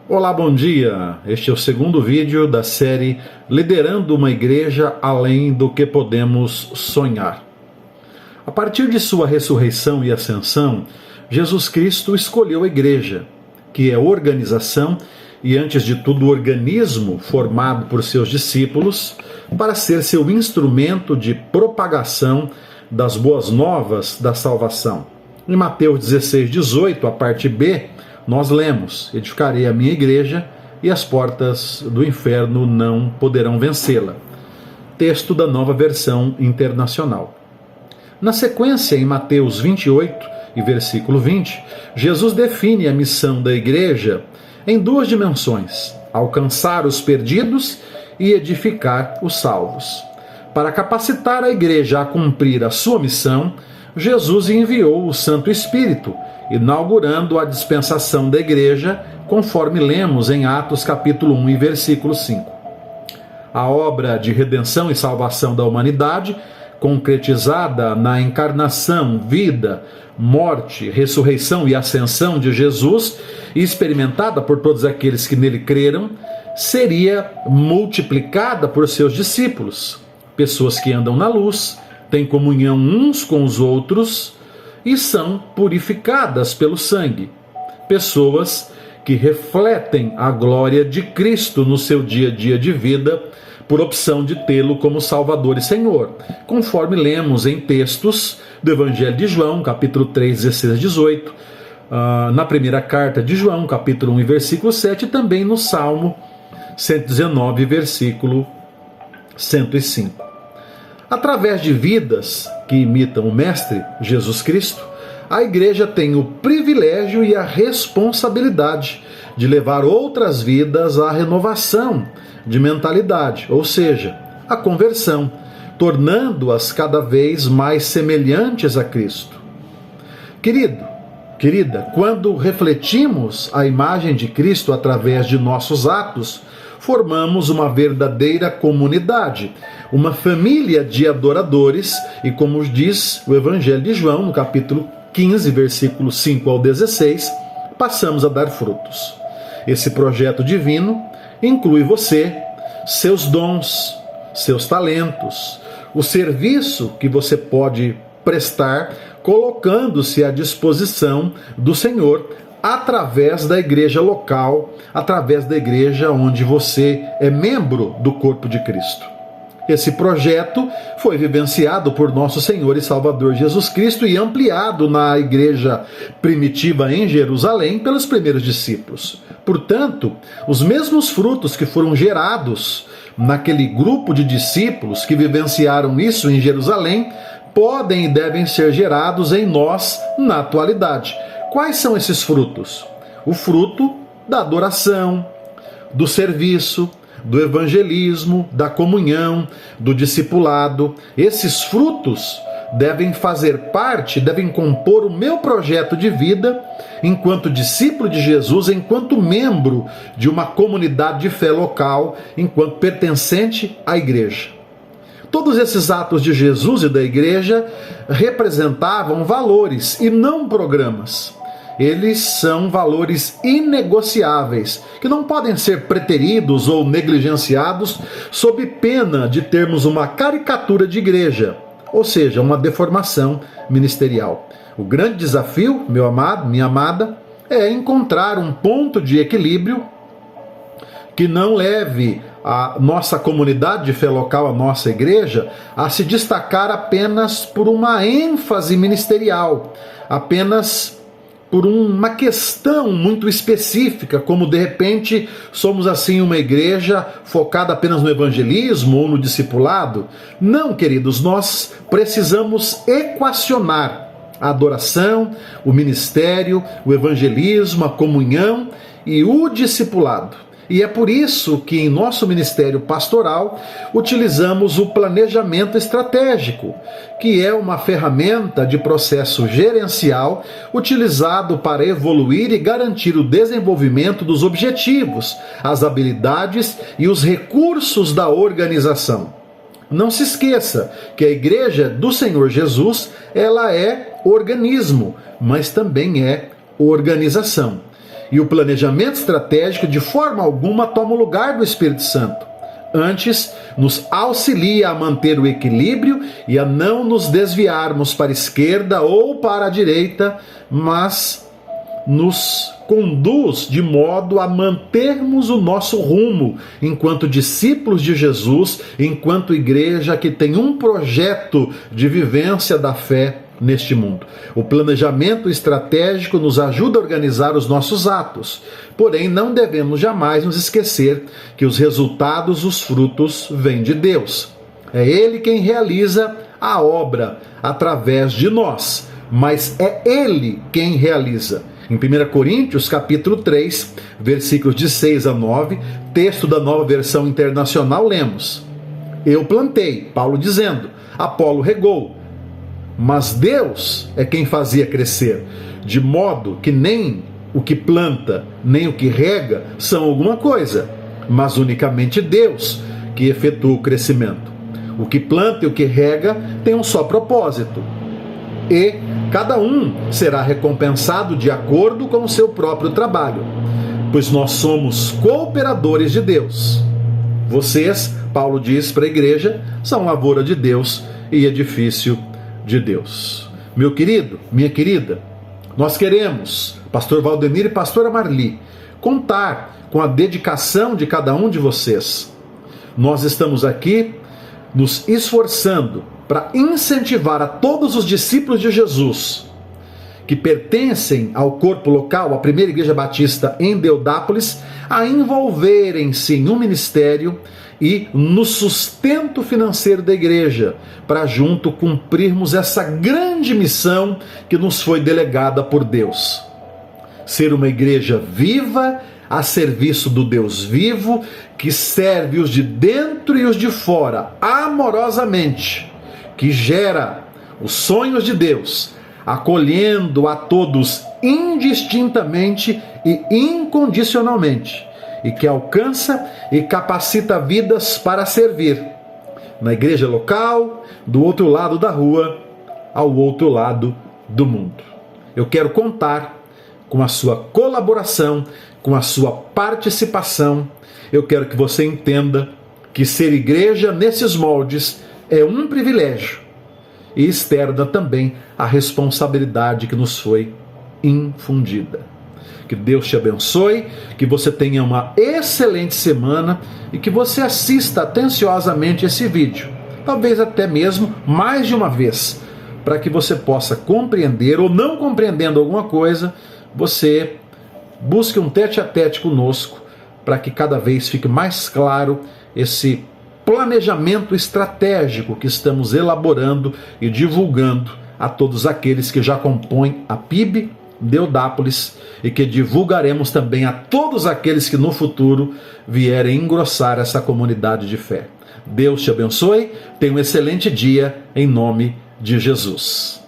Olá, bom dia! Este é o segundo vídeo da série Liderando uma Igreja Além do que Podemos Sonhar. A partir de sua ressurreição e ascensão, Jesus Cristo escolheu a igreja, que é organização e, antes de tudo, organismo formado por seus discípulos, para ser seu instrumento de propagação das boas novas da salvação. Em Mateus 16:18, a parte B, nós lemos: edificarei a minha igreja e as portas do inferno não poderão vencê-la. Texto da Nova Versão Internacional. Na sequência, em Mateus 28 e versículo 20, Jesus define a missão da igreja em duas dimensões: alcançar os perdidos e edificar os salvos. Para capacitar a igreja a cumprir a sua missão, Jesus enviou o Santo Espírito, inaugurando a dispensação da igreja, conforme lemos em Atos capítulo 1 e versículo 5. A obra de redenção e salvação da humanidade, concretizada na encarnação, vida, morte, ressurreição e ascensão de Jesus, e experimentada por todos aqueles que nele creram, seria multiplicada por seus discípulos, pessoas que andam na luz, têm comunhão uns com os outros e são purificadas pelo sangue. Pessoas que refletem a glória de Cristo no seu dia a dia de vida, por opção de tê-lo como Salvador e Senhor, conforme lemos em textos do Evangelho de João, capítulo 3, 16 a 18, na primeira carta de João, capítulo 1 e versículo 7, e também no Salmo 119, versículo 105. Através de vidas que imitam o Mestre, Jesus Cristo, a igreja tem o privilégio e a responsabilidade de levar outras vidas à renovação de mentalidade, ou seja, à conversão, tornando-as cada vez mais semelhantes a Cristo. Querida, quando refletimos a imagem de Cristo através de nossos atos, formamos uma verdadeira comunidade, uma família de adoradores, e como diz o Evangelho de João, no capítulo 15, versículos 5 ao 16, passamos a dar frutos. Esse projeto divino inclui você, seus dons, seus talentos, o serviço que você pode prestar, colocando-se à disposição do Senhor, através da igreja local, através da igreja onde você é membro do corpo de Cristo. Esse projeto foi vivenciado por nosso Senhor e Salvador Jesus Cristo e ampliado na igreja primitiva em Jerusalém pelos primeiros discípulos. Portanto, os mesmos frutos que foram gerados naquele grupo de discípulos que vivenciaram isso em Jerusalém podem e devem ser gerados em nós na atualidade. Quais são esses frutos? O fruto da adoração, do serviço, do evangelismo, da comunhão, do discipulado. Esses frutos devem fazer parte, devem compor o meu projeto de vida enquanto discípulo de Jesus, enquanto membro de uma comunidade de fé local, enquanto pertencente à igreja. Todos esses atos de Jesus e da igreja representavam valores e não programas. Eles são valores inegociáveis, que não podem ser preteridos ou negligenciados sob pena de termos uma caricatura de igreja, ou seja, uma deformação ministerial. O grande desafio, meu amado, minha amada, é encontrar um ponto de equilíbrio que não leve a nossa comunidade de fé local, a nossa igreja, a se destacar apenas por uma ênfase ministerial, apenas por uma questão muito específica, como de repente somos assim uma igreja focada apenas no evangelismo ou no discipulado. Não, queridos, nós precisamos equacionar a adoração, o ministério, o evangelismo, a comunhão e o discipulado. E é por isso que em nosso ministério pastoral utilizamos o planejamento estratégico, que é uma ferramenta de processo gerencial utilizado para evoluir e garantir o desenvolvimento dos objetivos, as habilidades e os recursos da organização. Não se esqueça que a igreja do Senhor Jesus, ela é organismo, mas também é organização. E o planejamento estratégico de forma alguma toma o lugar do Espírito Santo. Antes, nos auxilia a manter o equilíbrio e a não nos desviarmos para a esquerda ou para a direita, mas nos conduz de modo a mantermos o nosso rumo enquanto discípulos de Jesus, enquanto igreja que tem um projeto de vivência da fé neste mundo. O planejamento estratégico nos ajuda a organizar os nossos atos, porém não devemos jamais nos esquecer que os resultados, os frutos, vêm de Deus. É Ele quem realiza a obra através de nós, mas é Ele quem realiza. Em 1 Coríntios, capítulo 3, versículos de 6 a 9, texto da Nova Versão Internacional, lemos: Eu plantei, Paulo dizendo, Apolo regou, mas Deus é quem fazia crescer, de modo que nem o que planta, nem o que rega são alguma coisa, mas unicamente Deus que efetua o crescimento. O que planta e o que rega tem um só propósito, e cada um será recompensado de acordo com o seu próprio trabalho, pois nós somos cooperadores de Deus. Vocês, Paulo diz para a igreja, são lavoura de Deus e edifício de Deus. Meu querido, minha querida, nós queremos, pastor Valdemir e pastora Marli, contar com a dedicação de cada um de vocês. Nós estamos aqui nos esforçando para incentivar a todos os discípulos de Jesus que pertencem ao corpo local, à primeira igreja batista em Deodápolis, a envolverem-se em um ministério e no sustento financeiro da igreja, para junto cumprirmos essa grande missão que nos foi delegada por Deus. Ser uma igreja viva, a serviço do Deus vivo, que serve os de dentro e os de fora, amorosamente, que gera os sonhos de Deus, acolhendo a todos indistintamente e incondicionalmente, e que alcança e capacita vidas para servir na igreja local, do outro lado da rua, ao outro lado do mundo. Eu quero contar com a sua colaboração, com a sua participação. Eu quero que você entenda que ser igreja nesses moldes é um privilégio e externa também a responsabilidade que nos foi infundida. Que Deus te abençoe, que você tenha uma excelente semana e que você assista atenciosamente esse vídeo, talvez até mesmo mais de uma vez, para que você possa compreender ou não compreendendo alguma coisa, você busque um tete-a-tete conosco, para que cada vez fique mais claro esse planejamento estratégico que estamos elaborando e divulgando a todos aqueles que já compõem a PIB Deodápolis e que divulgaremos também a todos aqueles que no futuro vierem engrossar essa comunidade de fé. Deus te abençoe, tenha um excelente dia em nome de Jesus.